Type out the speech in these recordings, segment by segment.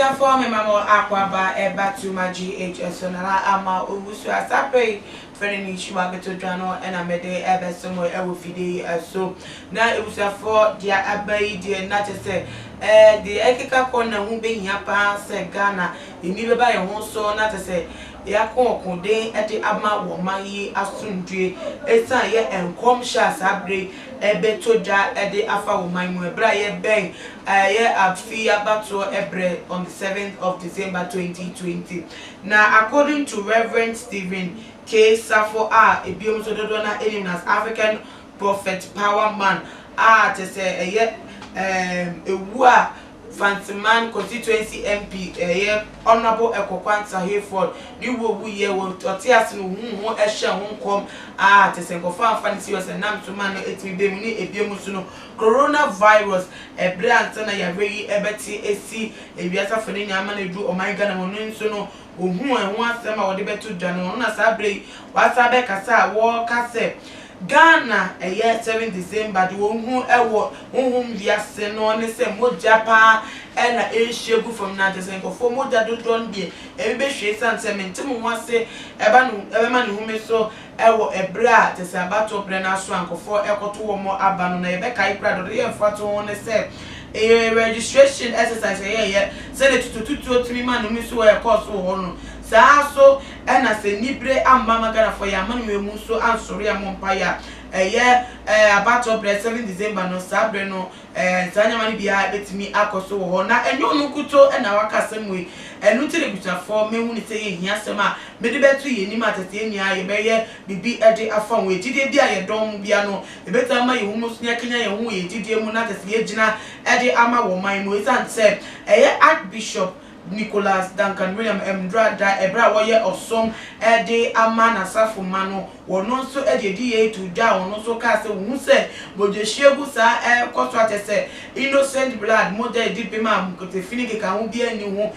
Ebusia for me mama akwaba eba to my GHS na ama obusu asape fere ni shiwa beto dwano na mede ebe somo ewo fide so na ebusia for dia abai dia na tese the ekeka kona hu be hia pa se Ghana emi be ba ye ho so na tese ya konde eti ama wo mayi asundwe esan ye enkom sha sabre ebe toja ede afa wo man mu ebra ye ben ye afi abato ebre on the 7th of December 2020 now according to Reverend Stephen K. Safo ebiom so dodo na elim as African prophet Powerman te say ye ewu a Fantiman constituency MP honorable Ekokwansa Hayford ni wo ye wo totiase no hu ehye ho kom te say go fan fancy was nam to man no etimi be mu ni ebiem so no coronavirus ebre antena ya reyi ebeti esi ebiasa fene nyama na edu oman Ghana mo nso no ohu enhu asem a wo de beto dwano na sabre wasa be kasa wo kase Ghana 7 December the wonhu ewo honhom viase no ne se moja pa na ehyiegu from na tesen ko fo moja dodon die ebe hwe san se mentem ho ase eba no ebe ma ne hume so ewo ebra tese abato bre na so ankofo ekoto wo mo aba no na ebe kai pra do ye mfato ho ne se registration exercise say the tutu man no mi so e course wo no saa so na se nibre amba magana for ya man we mu so ansori amompa ya about 7 December no sabre no tanya mani bia betimi akoso wo na enyo no kuto na wakasem we enu tire butafo mehu ni se ye hia sem a mede betu ye ni matete enia ye beye bibi ede afa we tide bia ye dom bia no e beta ma ye humo sunya kenya ye hu ye tide mu na tese ye gina ede ama wo man mu esan se Archbishop Nicholas Duncan William Mdrada ebra woye osom ede ama na safo mano wono nso ede di to da wono nso ka se hu se boje hyiegu sa koso atese innocent blood moda di pema mkote finike ka hu bia ni hu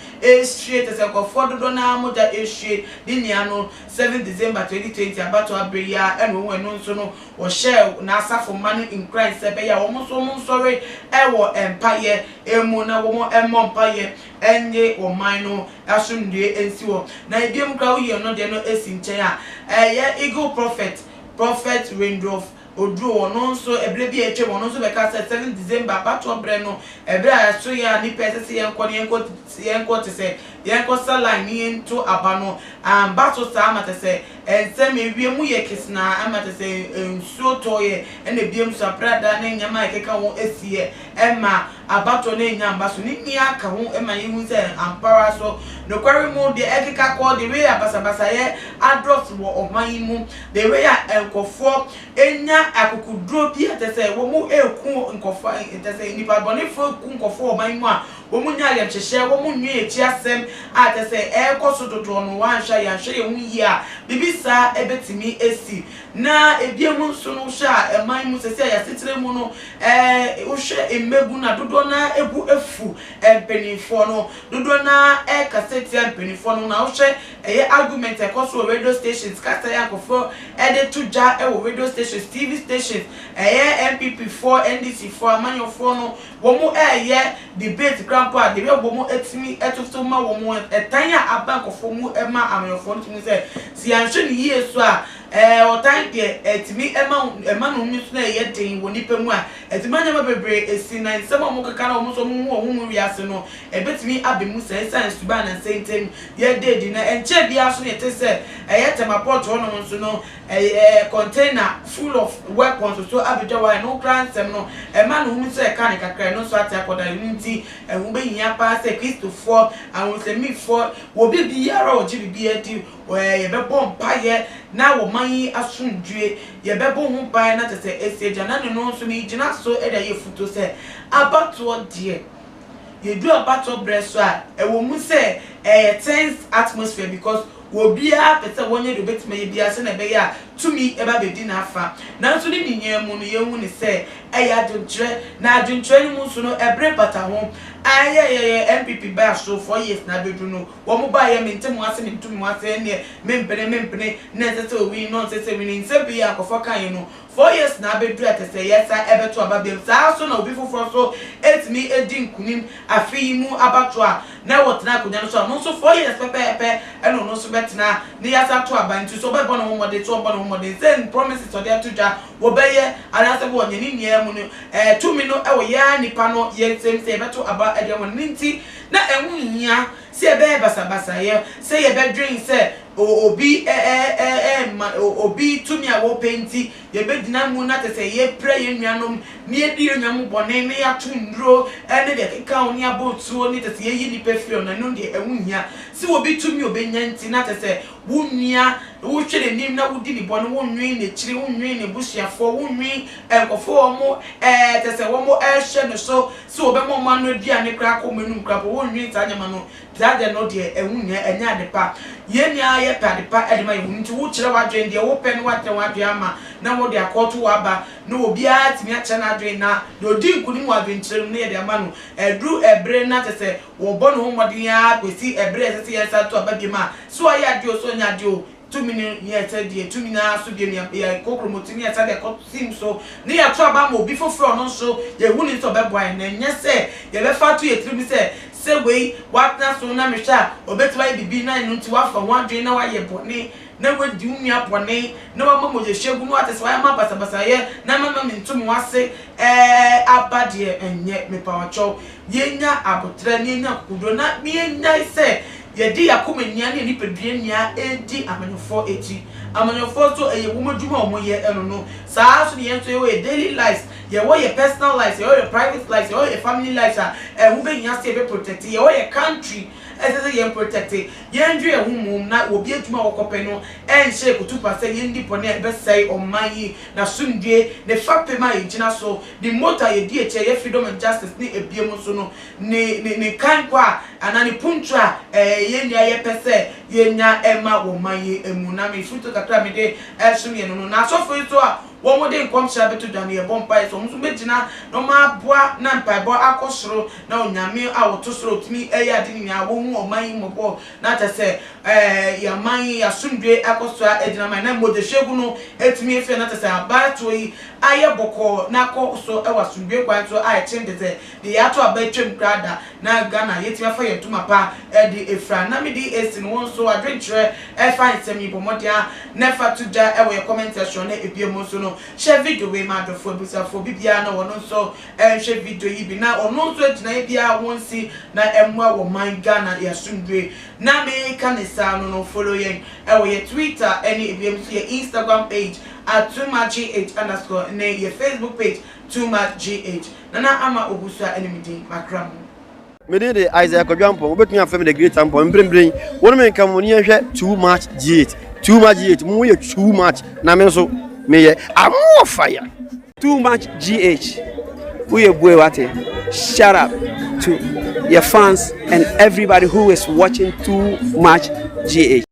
straight se ko fododo na moda ehye di nia no 7 December 2020 abato abria eno hu eno nso no wo share na safo mano in Christ se be ya wo so mo sorry ewo empire emu na wo mo empire enye wo mino asumdue ensiwo na ebiem kra wo ye no de no esinchen a eagle prophet Raindrop Odro ono nso ebre bi etwe ono nso be ka 7 December pato bre no ebre aso ya ni pese se yenko te se yenko sala ni into abano bato sa amate se ensem ewie mu ye kisna amate se nsuo toye ene biem so prada na nyama ekeka wo esie ema abato na nyamba so ni aka ho ema yehu se ampara so no kwari mu de ekeka ko de we abasabasa ye adrops wo oman mu de we ya enkofo enya akukudro bi atese wo mu eku nkofo atese nipa bonefo ku nkofo oman mu a wo mu nya yemhyehyɛ wo mu nwe echi asem atese ekoso dodo no wanhwa ya hwe ye hu yi a bibisa ebetimi esi na ebiemu nso no hwa eman mu sese ya setire mu no wo hwe emegu na dodo na ebu efu empenifo no dodo na kaseti empenifo no na wo hwe argument ekoso radio stations kasa ya nkofo ede tuja ewo radio stations TV stations MPP4 NDC4 amanyofo no wo mu debate grandpa de wo mu etimi etofto ma wo mu etanya abankofo mu ema amanyofo no tumi se si anhwe ni yesu a otan de etimi ema no mi so na den wo nipa mu a etimi anya bebre esi na nsem o mu kaka na o mu so mu wiase no ebetimi abemu sense suba na sentem ye de na enche bia so ne tese tema port ho no so no container full of weapons so abidwa wa no kransem no ema no hu se ka ne kakra no so atakoda nti ehu be hia pa se Christopher awon se mi for wo bibia o ji bibia di ye be bompa ye na wo man asundue ye be bo hu pa na tese eseja na ne no so mi gina so eda ye futo se abato de ye do abato breso a ewo mu se tense atmosphere because wo bia pese wonye do betima ye bia se na be ya tumi eba be di na afa na so ni nyem mu no ye hu ni se adwontre na adwontre ni mu so no ebre pata ho MPP by so 4 years na be do no wo mo ba ye mentem wase mentum wase ne mempene necessary we no say we nse bi akofo kan no 4 years na be do atese yes ebe to ababem sa so na obi foforo so etimi edi nkunim afi mu abato a na wotena konya no so 4 years pepe eno no so betena ne yasa to abantu so be bono mo de to bono mo de say promises to there to ja wo be ye anase bo nyani nia mu no tumi no e wo ya nipa no ye sem say be to aba e de mo ninti na enwunya se ebe basabasa ye say ye be dream say obi obi tumi a wo penti ye be dina mu na te say ye pray ye nuanom ne ye di nuam bone ne ya tundro ene de keka oni abotuo ni te say ye ni perfio na no de enwunya se obi tumi obenyanti na te say wunua wo hwere nim na wudi ni bone wonwi ne chiri wonwi ne busuafo wonwi enkofo omo te say wo mo ehye no so se obemo ma no dia ne kra ko menum kra bo wonwi tanyama no de no de enwunya enya de pa ye nia ye padepa edema ye nti wo kire wadwen de wo pen wate wadwe ama na wo de akoto waba no obi a timi a chana adwen na de odi nkuni mu adwen kire no ye de ama no edru ebre na te se wo bo no homodin ya kwesi ebre se se ye sa to abadwe ma so aye ade o so nya ade o 2 minutes ye said ye 2 minutes so de ya kokromotini ya said ko sim so ni ya to aba mo bi foforo no so ye huni to be boy na nya se ye be fa to ye tribi se we what na so na me sha obetwa bibi na nti wa fa wan dwen na wa ye bone na wadi unua bone na wa mamo je shegu no atese wa ma basabasa ye na mama mintum wase abade enye me pa wacho yenya abotra ni nya kudro na me nya se ye di yakoma nia ne ni pedua nia edi amanyofo eti amanyofo so eye wo madwuma omo ye eno no saa so ye nso ye daily lives ye wo ye personal lives ye wo ye private lives ye wo ye family lives wo be nya se be protect ye wo ye country ese ye protect ye ndwe ye humum na obi adwuma wo kope no enhye kutupa se ye ndi pone be sei omayi na sundwe ne fape ma ye gina so the motor ye di eche ye freedom and justice ni ebiem so no ne kan kwa anani puntra ye nya ye pese ye nya ema wo mayi emu na me futo kakra me de esu ye no na so futo a wo mo de nkom sha beto dwane ye bompa so mso megina no ma boa na mpaebo akosoro na onyame a woto soro timi eya de ni a wo hu omayi mobo na ta se ya mayi ya sundwe akosoro edina mai na mo de shegu no etimi efe na ta se abato yi aye boko na ko so e wasundwe kwan so a chende ze de ya to abatwem krada na Ghana yetimi afa ye tuma pa de efra na me di esi no so adwentre e fine semi bomodia never to ja e we comment section na ebiem so no share video we ma do for busafo bibia na wono so share video yi bi na ono so agina bia wonsi na emwa wo man Ghana ya sundwe na me kanisa no follow yen e we Twitter any ebiem so ye Instagram page at @tumagh_ na ye Facebook page tumagh. Nana ama obusa enemidi makram me dey Isaac Odwampo obetun afem the great ampo mbrembren wonu me nka mo ni hwe too much G8 mo ye too much na me so me ye amo fire too much GH we boy wate shout out to your fans and everybody who is watching too much GH.